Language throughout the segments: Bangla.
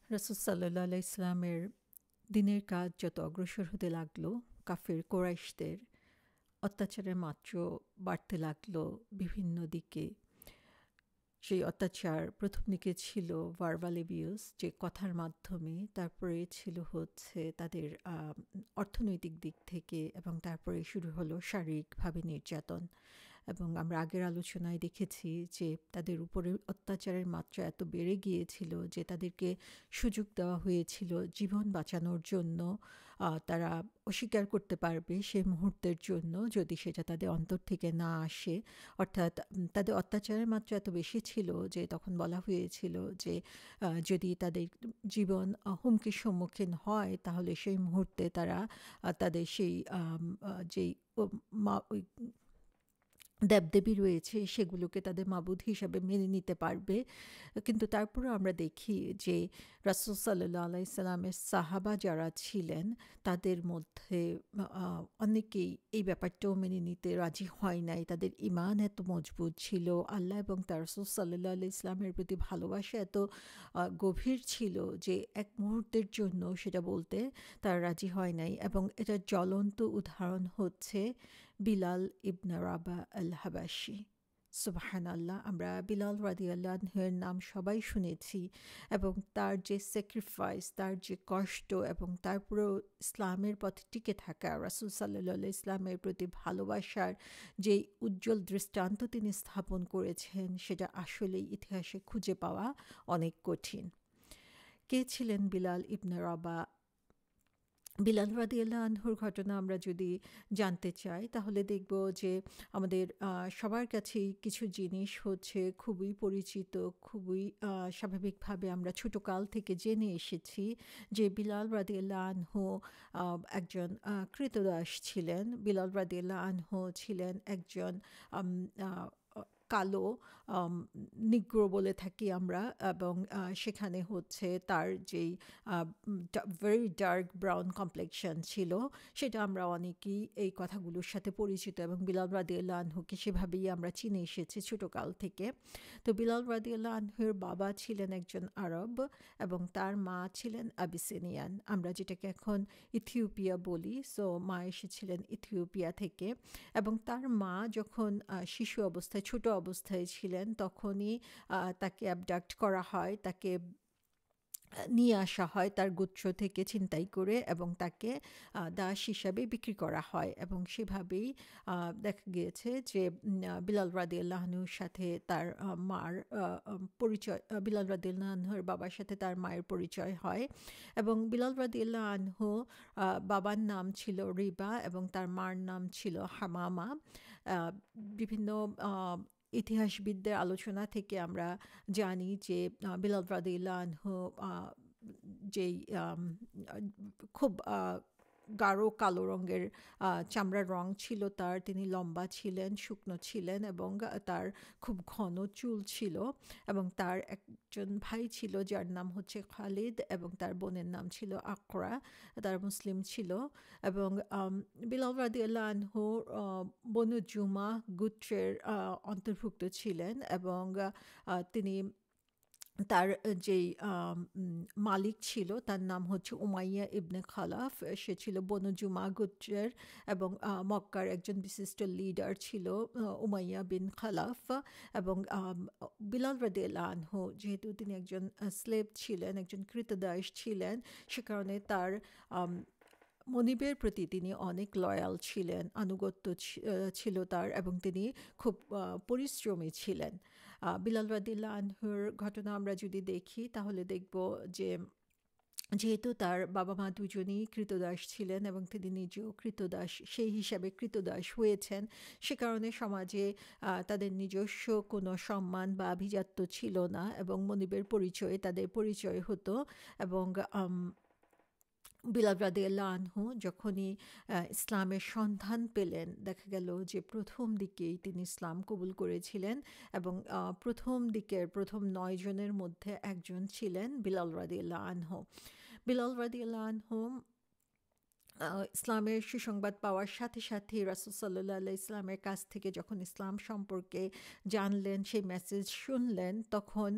রাসূল সাল্লাল্লাহু আলাইহি ইসলামের দিনের কাজ যত অগ্রসর হতে লাগলো, কাফের কোরাইশদের অত্যাচারের মাত্রা বাড়তে লাগলো বিভিন্ন দিকে। সেই অত্যাচার প্রথম দিকে ছিল ভার্বাল অ্যাবিউজ, যে কথার মাধ্যমে, তারপরে ছিল হচ্ছে তাদের অর্থনৈতিক দিক থেকে, এবং তারপরে শুরু হলো শারীরিকভাবে নির্যাতন। এবং আমরা আগের আলোচনায় দেখেছি যে তাদের উপরে অত্যাচারের মাত্রা এত বেড়ে গিয়েছিল যে তাদেরকে সুযোগ দেওয়া হয়েছিল জীবন বাঁচানোর জন্য। তারা অস্বীকার করতে পারবে সেই মুহূর্তের জন্য যদি সেটা তাদের অন্তর থেকে না আসে। অর্থাৎ তাদের অত্যাচারের মাত্রা এত বেশি ছিল যে তখন বলা হয়েছিল যে যদি তাদের জীবন হুমকির সম্মুখীন হয় তাহলে সেই মুহূর্তে তারা তাদের সেই যেই ওই দেবদেবী রয়েছে সেগুলোকে তাদের মাবুদ হিসাবে মেনে নিতে পারবে। কিন্তু তারপরেও আমরা দেখি যে রাসূল সাল্লাল্লাহু আলাইহি সাল্লামের সাহাবা যারা ছিলেন তাদের মধ্যে অনেকেই এই ব্যাপারটাও মেনে নিতে রাজি হয় নাই। তাদের ঈমান এত মজবুত ছিল, আল্লাহ এবং তার রাসূল সাল্লাল্লাহু আলাইহি সাল্লামের প্রতি ভালোবাসা এত গভীর ছিল যে এক মুহূর্তের জন্য সেটা বলতে তারা রাজি হয় নাই। এবং এটার জ্বলন্ত উদাহরণ হচ্ছে বিলাল ইবনে রাবা আল হাবাসি। সুবহানাল্লাহ, আমরা বিলাল রাদিয়াল্লাহু আনহুর নাম সবাই শুনেছি, এবং তার যে স্যাক্রিফাইস, তার যে কষ্ট, এবং তারপরেও ইসলামের পথে টিকে থাকা, রাসূল সাল্লাল্লাহু আলাইহি ইসলামের প্রতি ভালোবাসার যে উজ্জ্বল দৃষ্টান্ত তিনি স্থাপন করেছেন সেটা আসলেই ইতিহাসে খুঁজে পাওয়া অনেক কঠিন। কে ছিলেন বিলাল ইবনে রাবা? বিলাল রাদিয়াল্লাহু আনহুর ঘটনা আমরা যদি জানতে চাই তাহলে দেখব যে আমাদের সবার কাছেই কিছু জিনিস হচ্ছে খুবই পরিচিত, খুবই স্বাভাবিকভাবে আমরা ছোটকাল থেকে জেনে এসেছি যে বিলাল রাদিয়াল্লাহু আনহু একজন ক্রীতদাস ছিলেন। বিলাল রাদিয়াল্লাহু আনহু ছিলেন একজন কালো নিগ্রো বলে থাকি আমরা, এবং সেখানে হচ্ছে তার যেই ভেরি ডার্ক ব্রাউন কমপ্লেকশন ছিল সেটা আমরা অনেকেই এই কথাগুলোর সাথে পরিচিত, এবং বিলাল রাদিয়াল্লাহু আনহুকে সেভাবেই আমরা চিনে এসেছি ছোটকাল থেকে। তো বিলাল রাদিয়াল্লাহু আনহুর বাবা ছিলেন একজন আরব এবং তার মা ছিলেন আবিসিনিয়ান, আমরা যেটাকে এখন ইথিওপিয়া বলি। সো মা এসেছিলেন ইথিওপিয়া থেকে, এবং তার মা যখন শিশু অবস্থায়, ছোট অবস্থায় ছিলেন তখনই তাকে অ্যাবডাক্ট করা হয়, তাকে নিয়ে আসা হয় তার গোত্র থেকে ছিনতাই করে, এবং তাকে দাস হিসাবে বিক্রি করা হয়। এবং সেভাবেই দেখা গিয়েছে যে বিলাল রাদিয়াল্লাহু আনহুর সাথে তার মার পরিচয়, বিলাল রাদিয়াল্লাহু আনহুর বাবার সাথে তার মায়ের পরিচয় হয়। এবং বিলাল রাদিয়াল্লাহু আনহু বাবার নাম ছিল রিবা এবং তার মার নাম ছিল হামামা। বিভিন্ন ইতিহাসবিদদের আলোচনা থেকে আমরা জানি যে বিলাল রাদিয়াল্লাহু আনহু যেই খুব গাঢ় কালো রঙের চামড়ার রং ছিল তার, তিনি লম্বা ছিলেন, শুকনো ছিলেন, এবং তার খুব ঘন চুল ছিল। এবং তার একজন ভাই ছিল যার নাম হচ্ছে খালিদ, এবং তার বোনের নাম ছিল আকরা, তার মুসলিম ছিল। এবং বিলাল রাদিয়াল্লাহু আনহু বনু জুমা গোত্রের অন্তর্ভুক্ত ছিলেন, এবং তিনি তার যেই মালিক ছিল তার নাম হচ্ছে উমাইয়া ইবনে খালাফ, সে ছিল বনু জুমা গোত্রের, এবং মক্কার একজন বিশিষ্ট লিডার ছিল উমাইয়া বিন খালাফ। এবং বিলাল রাদিয়াল্লাহু আনহু যেহেতু তিনি একজন স্লেভ ছিলেন, একজন ক্রীতদাস ছিলেন, সে কারণে তার মনিবের প্রতি তিনি অনেক লয়াল ছিলেন, আনুগত্য ছিল তার, এবং তিনি খুব পরিশ্রমী ছিলেন। বিলাল রাদিয়াল্লাহু আনহুর ঘটনা আমরা যদি দেখি তাহলে দেখব যে যেহেতু তার বাবা মা দুজনেই ক্রীতদাস ছিলেন এবং তিনি নিজেও ক্রীতদাস, সেই হিসাবে ক্রীতদাস হয়েছেন, সে কারণে সমাজে তাদের নিজস্ব কোনো সম্মান বা আভিজাত্য ছিল না, এবং মনিবের পরিচয়ে তাদের পরিচয় হতো। এবং বিলাল রাদিয়াল্লাহু আনহু যখনই ইসলামের সন্ধান পেলেন, দেখা গেল যে প্রথম দিকেই তিনি ইসলাম কবুল করেছিলেন, এবং প্রথম দিকের প্রথম 9 জনের মধ্যে একজন ছিলেন বিলাল রাদিয়াল্লাহু আনহু। বিলাল রাদিয়াল্লাহু আনহু ইসলামের সুসংবাদ পাওয়ার সাথে সাথে রাসূল সাল্লাল্লাহু আলাইহি ইসলামের কাছ থেকে যখন ইসলাম সম্পর্কে জানলেন, সেই মেসেজ শুনলেন, তখন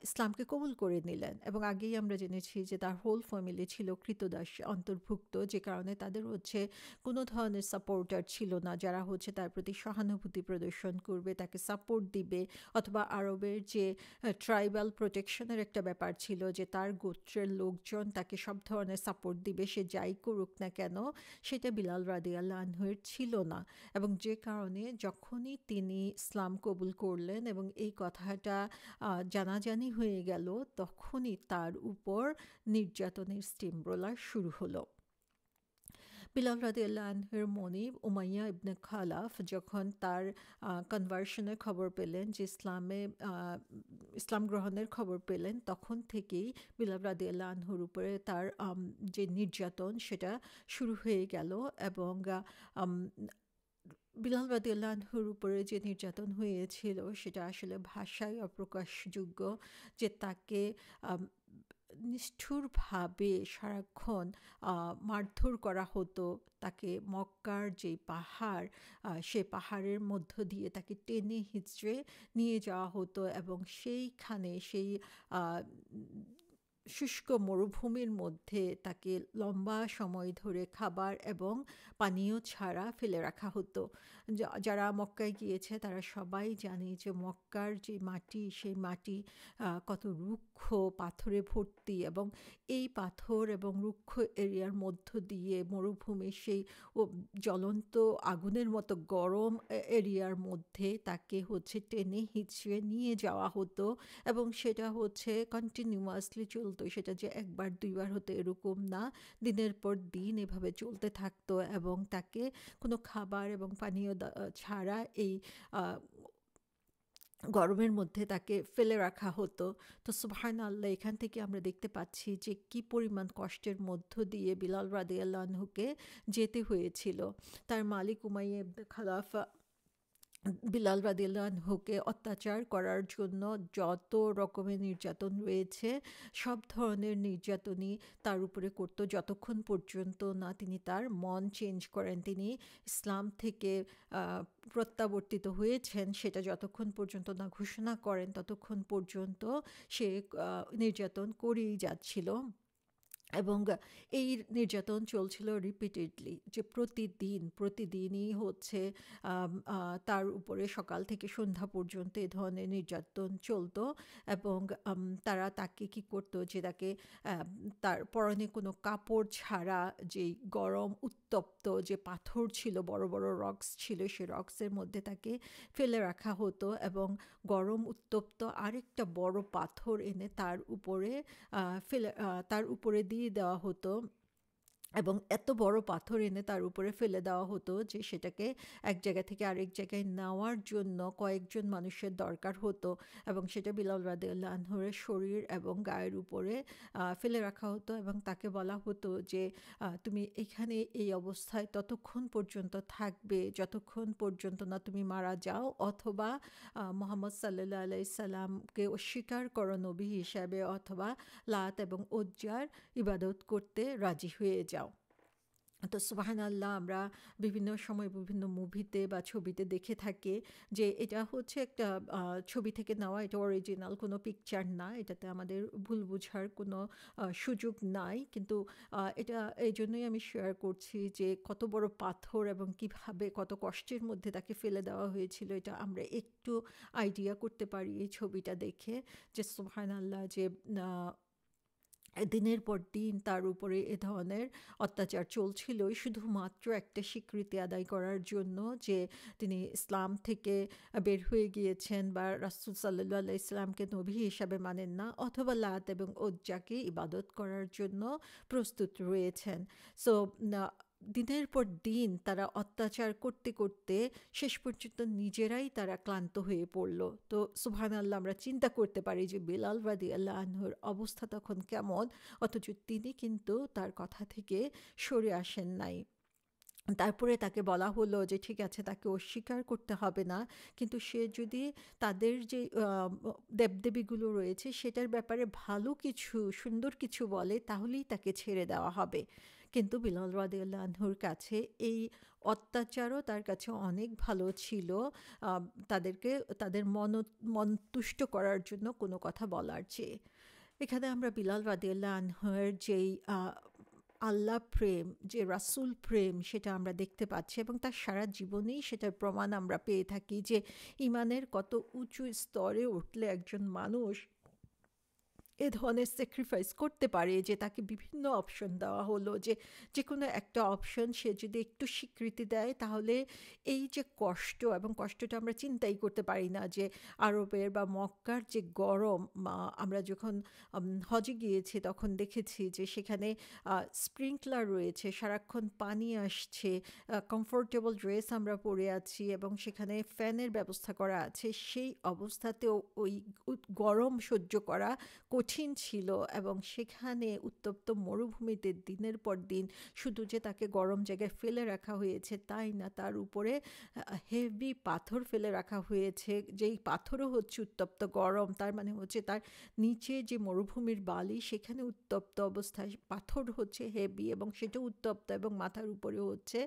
ইসলামকে কবুল করে নিলেন। এবং আগেই আমরা জেনেছি যে তার হোল ফ্যামিলি ছিল কৃতদাস অন্তর্ভুক্ত, যে কারণে তাদের হচ্ছে কোনো ধরনের সাপোর্টার ছিল না যারা হচ্ছে তার প্রতি সহানুভূতি প্রদর্শন করবে, তাকে সাপোর্ট দিবে, অথবা আরবের যে ট্রাইবাল প্রোটেকশনের একটা ব্যাপার ছিল যে তার গোত্রের লোকজন তাকে সব ধরনের সাপোর্ট দিবে, সে যাই করুক না কেন, সেটা বিলাল রাদিয়াল্লাহু আনহুর ছিল না। এবং যে কারণে যখনই তিনি ইসলাম কবুল করলেন এবং এই কথাটা জানাজানি হয়ে গেল, তখনই তার উপর নির্যাতনের স্টিম রোলার শুরু হলো। বিলাল রাদিয়াল্লাহু আনহুর মনিব উমাইয়া ইবনে খালাফ যখন তার কনভার্সনের খবর পেলেন, যে ইসলাম গ্রহণের খবর পেলেন, তখন থেকেই বিলাল রাদিয়াল্লাহু আনহুর উপরে তার যে নির্যাতন সেটা শুরু হয়ে গেল। এবং আম, বিলাল রাদিয়াল্লাহু আনহুর উপরে যে নির্যাতন হয়েছিল সেটা আসলে ভাষায় অপ্রকাশযোগ্য। যে তাকে আম, নিষ্ঠুরভাবে সারাক্ষণ মারধর করা হতো। তাকে মক্কার যে পাহাড়, সে পাহাড়ের মধ্য দিয়ে তাকে টেনে হিঁচড়ে নিয়ে যাওয়া হতো, এবং সেইখানে সেই আহ, শুষ্ক মরুভূমির মধ্যে তাকে লম্বা সময় ধরে খাবার এবং পানীয় ছাড়া ফেলে রাখা হতো। যারা মক্কায় গিয়েছে তারা সবাই জানে যে মক্কার যে মাটি, সেই মাটি কত রুক্ষ, পাথরে ভর্তি, এবং এই পাথর এবং রুক্ষ এরিয়ার মধ্য দিয়ে মরুভূমির সেই জ্বলন্ত আগুনের মতো গরম এরিয়ার মধ্যে তাকে হচ্ছে টেনে হিঁচড়ে নিয়ে যাওয়া হতো। এবং সেটা হচ্ছে কন্টিনিউয়াসলি চলতো, সেটা যে একবার দুইবার হতো এরকম না, দিনের পর দিন এভাবে চলতে থাকতো। এবং তাকে কোনো খাবার এবং পানীয় ছাড়া এই গরমের মধ্যে তাকে ফেলে রাখা হতো। তো সুবহানাল্লাহ, এখান থেকে আমরা দেখতে পাচ্ছি যে কি পরিমাণ কষ্টের মধ্য দিয়ে বিলাল রাদিয়াল্লাহু আনহুকে যেতে হয়েছিল। তার মালিক উমাইয়া ইবনে খালাফ বিলাল রাদিয়াল্লাহু আনহুকে অত্যাচার করার জন্য যত রকমের নির্যাতন রয়েছে, সব ধরনের নির্যাতনই তার উপরে করত, যতক্ষণ পর্যন্ত না তিনি তার মন চেঞ্জ করেন, তিনি ইসলাম থেকে প্রত্যাবর্তিত হয়েছেন, সেটা যতক্ষণ পর্যন্ত না ঘোষণা করেন, ততক্ষণ পর্যন্ত সে নির্যাতন করেই যাচ্ছিল। এবং এই নির্যাতন চলছিল রিপিটেডলি, যে প্রতিদিনই হচ্ছে তার উপরে সকাল থেকে সন্ধ্যা পর্যন্ত এ ধরনের নির্যাতন চলতো। এবং তারা তাকে কি করতো, যে তাকে তার পরনে কোনো কাপড় ছাড়া যেই গরম উত্তপ্ত যে পাথর ছিল, বড় বড় রক্স ছিল, সে রক্সের মধ্যে তাকে ফেলে রাখা হতো, এবং গরম উত্তপ্ত আরেকটা বড় পাথর এনে তার উপরে দিয়ে দেওয়া হতো। এবং এত বড় পাথর এনে তার উপরে ফেলে দেওয়া হতো যে সেটাকে এক জায়গা থেকে আরেক জায়গায় নেওয়ার জন্য কয়েকজন মানুষের দরকার হতো। এবং সেটা বিলাল রাদিয়াল্লাহু আনহুর শরীর এবং গায়ের উপরে ফেলে রাখা হতো, এবং তাকে বলা হতো যে তুমি এখানে এই অবস্থায় ততক্ষণ পর্যন্ত থাকবে যতক্ষণ পর্যন্ত না তুমি মারা যাও, অথবা মোহাম্মদ সাল্লাল্লাহু আলাইহি সাল্লামকে অস্বীকার করো নবী হিসাবে, অথবা লাত এবং উজ্জার ইবাদত করতে রাজি হয়ে যাও। তো সুবহানাল্লাহ, আমরা বিভিন্ন সময় বিভিন্ন মুভিতে বা ছবিতে দেখে থাকি যে এটা হচ্ছে একটা ছবি থেকে নেওয়া, এটা অরিজিনাল কোনো পিকচার না, এটাতে আমাদের ভুল বোঝার কোনো সুযোগ নাই। কিন্তু এটা এই জন্যই আমি শেয়ার করছি যে কত বড় পাথর এবং কিভাবে কত কষ্টের মধ্যে তাকে ফেলে দেওয়া হয়েছিল, এটা আমরা একটু আইডিয়া করতে পারি এই ছবিটা দেখে। যে সুবহানাল্লাহ, যে দিনের পর দিন তার উপরে এ ধরনের অত্যাচার চলছিলই, শুধুমাত্র একটা স্বীকৃতি আদায় করার জন্য যে তিনি ইসলাম থেকে বের হয়ে গিয়েছেন, বা রাসূল সাল্লাল্লাহু আলাইহি ইসলামকে নবী হিসাবে মানেন না, অথবা লাত এবং উজ্জাকে ইবাদত করার জন্য প্রস্তুত রয়েছেন। সো দিনের পর দিন তারা অত্যাচার করতে করতে শেষ পর্যন্ত নিজেরাই তারা ক্লান্ত হয়ে পড়ল। তো সুবহানাল্লাহ, আমরা চিন্তা করতে পারি যে বিলাল রাদিয়াল্লাহু আনহুর অবস্থা তখন কেমন, অথচ তিনি কিন্তু তার কথা থেকে সরে আসেন নাই। তারপরে তাকে বলা হলো যে ঠিক আছে তাকে অস্বীকার করতে হবে না, কিন্তু সে যদি তাদের যে দেবদেবীগুলো রয়েছে সেটার ব্যাপারে ভালো কিছু সুন্দর কিছু বলে তাহলেই তাকে ছেড়ে দেওয়া হবে। কিন্তু বিলাল রাদিয়াল্লাহু আনহুর কাছে এই অত্যাচারও তার কাছে অনেক ভালো ছিল, তাদেরকে তাদের মন তুষ্ট করার জন্য কোনো কথা বলার চেয়ে। এখানে আমরা বিলাল রাদিয়াল্লাহু আনহুর যেই আল্লাহ প্রেম, যে রাসূল প্রেম সেটা আমরা দেখতে পাচ্ছি এবং তার সারা জীবনেই সেটার প্রমাণ আমরা পেয়ে থাকি যে ঈমানের কত উঁচু স্তরে উঠলে একজন মানুষ এ ধরনের স্যাক্রিফাইস করতে পারে, যে তাকে বিভিন্ন অপশন দেওয়া হলো, যে যে কোনো একটা অপশন সে যদি একটু স্বীকৃতি দেয় তাহলে এই যে কষ্ট, এবং কষ্টটা আমরা চিন্তাই করতে পারি না, যে আরবের বা মক্কার যে গরম, আমরা যখন হজে গিয়েছি তখন দেখেছি যে সেখানে স্প্রিংকলার রয়েছে, সারাক্ষণ পানি আসছে, কমফোর্টেবল ড্রেস আমরা পরে আছি এবং সেখানে ফ্যানের ব্যবস্থা করা আছে, সেই অবস্থাতেও ওই গরম সহ্য করা কঠিন ছিল। এবং সেখানে উত্তপ্ত মরুভূমিতে দিনের পর দিন শুধু যে তাকে গরম জায়গায় ফেলে রাখা হয়েছে তাই না, তার উপরে হেভি পাথর ফেলে রাখা হয়েছে, যেই পাথরও হচ্ছে উত্তপ্ত গরম, তার মানে হচ্ছে তার নিচে যে মরুভূমির বালি সেখানে উত্তপ্ত অবস্থায় পাথর হচ্ছে হেভি এবং সেটা উত্তপ্ত, এবং মাথার উপরে হচ্ছে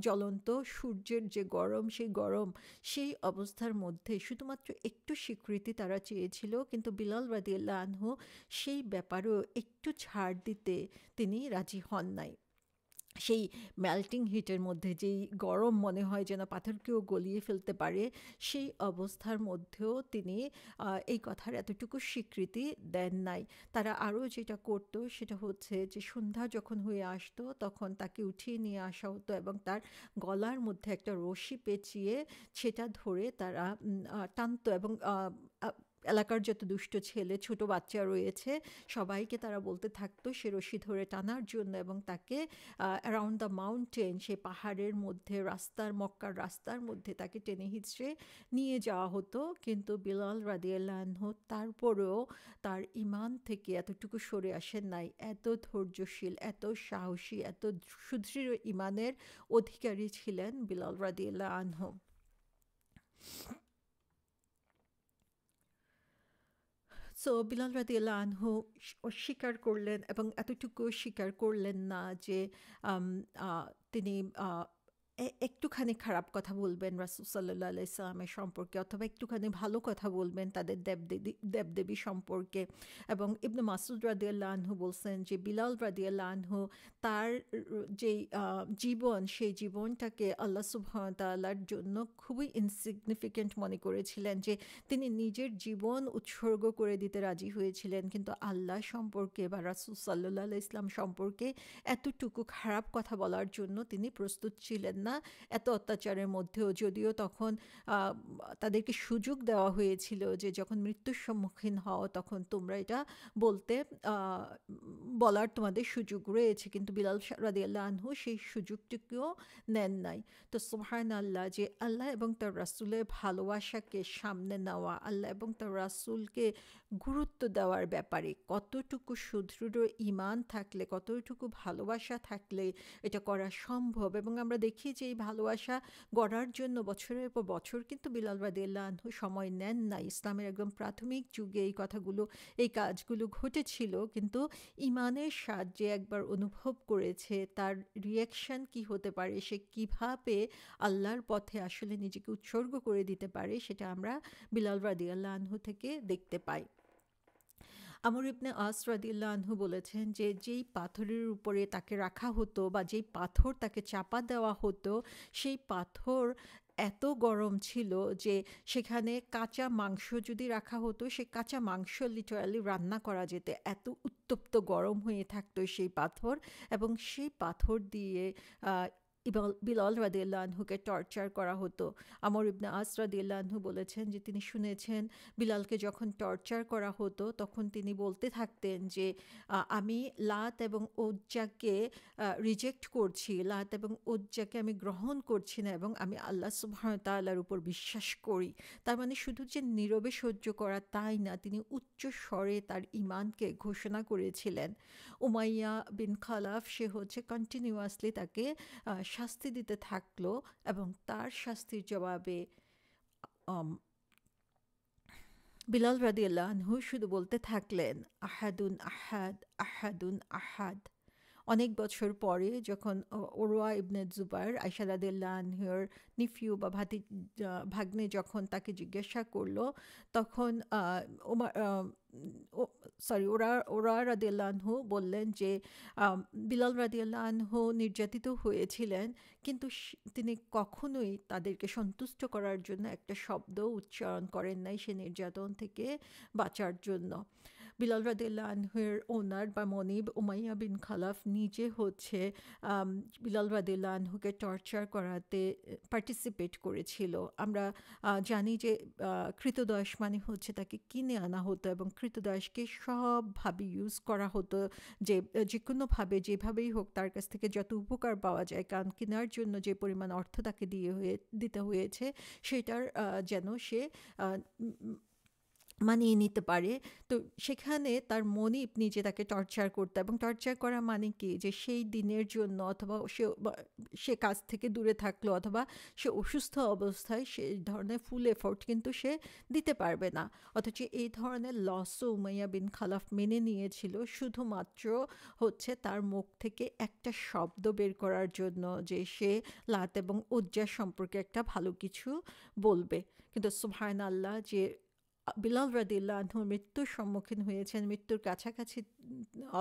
জ্বলন্ত সূর্যের যে গরম, সেই গরম, সেই অবস্থার মধ্যে শুধুমাত্র একটু স্বীকৃতি তারা চেয়েছিল, কিন্তু বিলাল রাদিয়াল্লাহু আনহু সেই ব্যাপারেও একটু ছাড় দিতে তিনি রাজি হন নাই। সেই মেল্টিং হিটের মধ্যে যেই গরম মনে হয় যেন পাথরকেও গলিয়ে ফেলতে পারে, সেই অবস্থার মধ্যেও তিনি এই কথার এতটুকু স্বীকৃতি দেন নাই। তারা আরও যেটা করতো সেটা হচ্ছে যে সন্ধ্যা যখন হয়ে আসতো তখন তাকে উঠিয়ে নিয়ে আসা হতো এবং তার গলার মধ্যে একটা রশি পেঁচিয়ে সেটা ধরে তারা টানতো, এবং এলাকার যত দুষ্ট ছেলে ছোট বাচ্চা রয়েছে সবাইকে তারা বলতে থাকতো সে রশি ধরে টানার জন্য, এবং তাকে অ্যারাউন্ড দ্য মাউন্টেন, সে পাহাড়ের মধ্যে রাস্তার, মক্কার রাস্তার মধ্যে তাকে টেনে হিঁচড়ে নিয়ে যাওয়া হতো। কিন্তু বিলাল রাদিয়াল্লাহু আনহু তারপরেও তার ঈমান থেকে এতটুকু সরে আসেন নাই, এত ধৈর্যশীল, এত সাহসী, এত সুদৃঢ় ঈমানের অধিকারী ছিলেন বিলাল রাদিয়াল্লাহু আনহু। সো বিলাল রাদিয়াল্লাহু আনহু অস্বীকার করলেন এবং এতটুকু স্বীকার করলেন না যে আম, তিনি একটুখানি খারাপ কথা বলবেন রাসূল সাল্লাল্লাহু আলাইহি সাল্লামের সম্পর্কে, অথবা একটুখানি ভালো কথা বলবেন তাদের দেবদেবী সম্পর্কে। এবং ইবনে মাসউদ রাদিয়াল্লাহু আনহু বলছেন যে বিলাল রাদিয়াল্লাহু আনহু তার যেই জীবন, সেই জীবনটাকে আল্লাহ সুবহানাহু ওয়া তাআলার জন্য খুবই ইনসিগনিফিকেন্ট মনে করেছিলেন, যে তিনি নিজের জীবন উৎসর্গ করে দিতে রাজি হয়েছিলেন, কিন্তু আল্লাহ সম্পর্কে বা রাসূল সাল্লাল্লাহু আলাইহি ইসলাম সম্পর্কে এতটুকু খারাপ কথা বলার জন্য তিনি প্রস্তুত ছিলেন না। এত অত্যাচারের মধ্যেও, যদিও তখন তাদেরকে সুযোগ দেওয়া হয়েছিল যে যখন মৃত্যুর সম্মুখীন হও তখন তোমরা এটা বলতে বলার তোমাদের সুযোগ রয়েছে, কিন্তু বিলাল রাদিয়াল্লাহু আনহু সেই সুযোগটুকুও নেন নাই। তো সুবহানাল্লাহ, যে আল্লাহ এবং তার রাসূলের ভালোবাসাকে সামনে নেওয়া, আল্লাহ এবং তার রাসূলকে গুরুত্ব দেওয়ার ব্যাপারে কতটুকু সুদৃঢ় ঈমান থাকলে, কতটুকু ভালোবাসা থাকলে এটা করা সম্ভব। এবং আমরা দেখি যে এই ভালোবাসা গড়ার জন্য বছরের পর বছর কিন্তু বিলাল রাদিয়াল্লাহু আনহু সময় নেন না। ইসলামের একদম প্রাথমিক যুগে এই কথাগুলো, এই কাজগুলো ঘটেছিল, কিন্তু ঈমানের স্বাদ যে একবার অনুভব করেছে তার রিঅ্যাকশন কি হতে পারে, সে কিভাবে আল্লাহর পথে আসলে নিজেকে উৎসর্গ করে দিতে পারে, সেটা আমরা বিলাল রাদিয়াল্লাহু আনহু থেকে দেখতে পাই। আমর ইবনে আস রাদিয়াল্লাহু আনহু বলেছেন যে যেই পাথরের উপরে তাকে রাখা হতো বা যেই পাথর তাকে চাপা দেওয়া হতো, সেই পাথর এত গরম ছিল যে সেখানে কাঁচা মাংস যদি রাখা হতো, সে কাঁচা মাংস লিটারালি রান্না করা যেত, এত উত্তপ্ত গরম হয়ে থাকতো সেই পাথর। এবং সেই পাথর দিয়ে বিলাল রাদিয়াল্লাহু আনহুকে টর্চার করা হতো। আমর ইবনে আস রাদিয়াল্লাহু আনহু বলেছেন যে তিনি শুনেছেন বিলালকে যখন টর্চার করা হতো তখন তিনি বলতে থাকতেন যে আমি লাত এবং উজ্জাকে রিজেক্ট করছি, লাত এবং উজ্জাকে আমি গ্রহণ করছি না, এবং আমি আল্লাহ সুবহানাহু ওয়া তাআলার উপর বিশ্বাস করি। তার মানে শুধু যে নীরবে সহ্য করা তাই না, তিনি উচ্চ স্বরে তার ঈমানকে ঘোষণা করেছিলেন। উমাইয়া বিন খালাফ, সে হচ্ছে কন্টিনিউয়াসলি তাকে শাস্তি দিতে থাকলো এবং তার শাস্তির জবাবে আম বিলাল রাদিয়াল্লাহু আনহু শুধু বলতে থাকলেন, আহাদুন আহাদ, আহাদুন আহাদ। অনেক বছর পরে যখন ওরওয়া ইবনে জুবাইর আয়েশা রাদিয়াল্লাহু আনহার নিফিউ বা ভাগ্নে যখন তাকে জিজ্ঞাসা করলো, তখন ওমর ওরা রাদিয়াল্লাহু আনহু বললেন যে বিলাল রাদিয়াল্লাহু আনহু নির্যাতিত হয়েছিলেন, কিন্তু তিনি কখনোই তাদেরকে সন্তুষ্ট করার জন্য একটা শব্দ উচ্চারণ করেন নাই সে নির্যাতন থেকে বাঁচার জন্য। বিলাল রাদিয়াল্লাহু আনহুর ওনার বা মনিব উমাইয়া বিন খালাফ নিজে হচ্ছে বিলাল রাদিয়াল্লাহু আনহুকে টর্চার করাতে পার্টিসিপেট করেছিল। আমরা জানি যে কৃতদাস মানে হচ্ছে তাকে কিনে আনা হতো এবং কৃতদাসকে সবভাবে ইউজ করা হতো, যে কোনোভাবে যেভাবেই হোক তার কাছ থেকে যত উপকার পাওয়া যায়, কারণ কেনার জন্য যে পরিমাণ অর্থ তাকে দিতে হয়েছে সেটার যেন সে মানিয়ে নিতে পারে। তো সেখানে তার মনিব নিজে তাকে টর্চার করতো, এবং টর্চার করা মানে কি, যে সেই দিনের জন্য অথবা সে কাজ থেকে দূরে থাকলো অথবা সে অসুস্থ অবস্থায় সেই ধরনের ফুল এফোর্ট কিন্তু সে দিতে পারবে না। অথচ এই ধরনের লসও উমাইয়া বিন খালাফ মেনে নিয়েছিল শুধুমাত্র হচ্ছে তার মুখ থেকে একটা শব্দ বের করার জন্য, যে সে লাত এবং উজ্জা সম্পর্কে একটা ভালো কিছু বলবে। কিন্তু সুবহানাল্লাহ, যে বিলাল রাদিয়াল্লাহু আনহু মৃত্যুর সম্মুখীন হয়েছেন, মৃত্যুর কাছাকাছি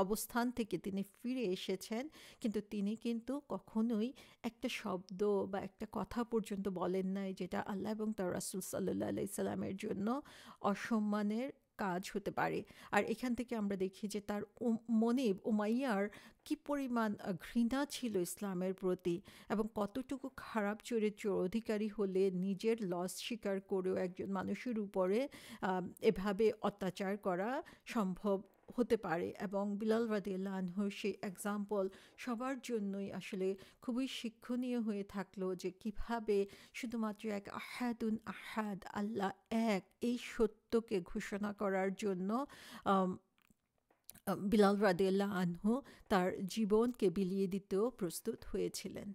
অবস্থান থেকে তিনি ফিরে এসেছেন, কিন্তু তিনি কিন্তু কখনোই একটা শব্দ বা একটা কথা পর্যন্ত বলেন নাই যেটা আল্লাহ এবং তার রাসূল সাল্লাল্লাহু আলাইহি সাল্লামের জন্য অসম্মানের কাজ হতে পারে। আর এখান থেকে আমরা দেখি যে তার মনিব উমাইয়ার কি পরিমাণ ঘৃণা ছিল ইসলামের প্রতি, এবং কতটুকু খারাপ চরিত্রের অধিকারী হলে নিজের লস স্বীকার করেও একজন মানুষের উপরে এভাবে অত্যাচার করা সম্ভব হতে পারে। এবং বিলাল রাদিয়াল্লাহু আনহুর সেই এক্সাম্পল সবার জন্যই আসলে খুবই শিক্ষণীয় হয়ে থাকলো, যে কিভাবে শুধুমাত্র এক আহাদুন আহাদ, আল্লাহ এক, এই সত্যকে ঘোষণা করার জন্য বিলাল রাদিয়াল্লাহু আনহু তার জীবনকে বিলিয়ে দিতেও প্রস্তুত হয়েছিলেন।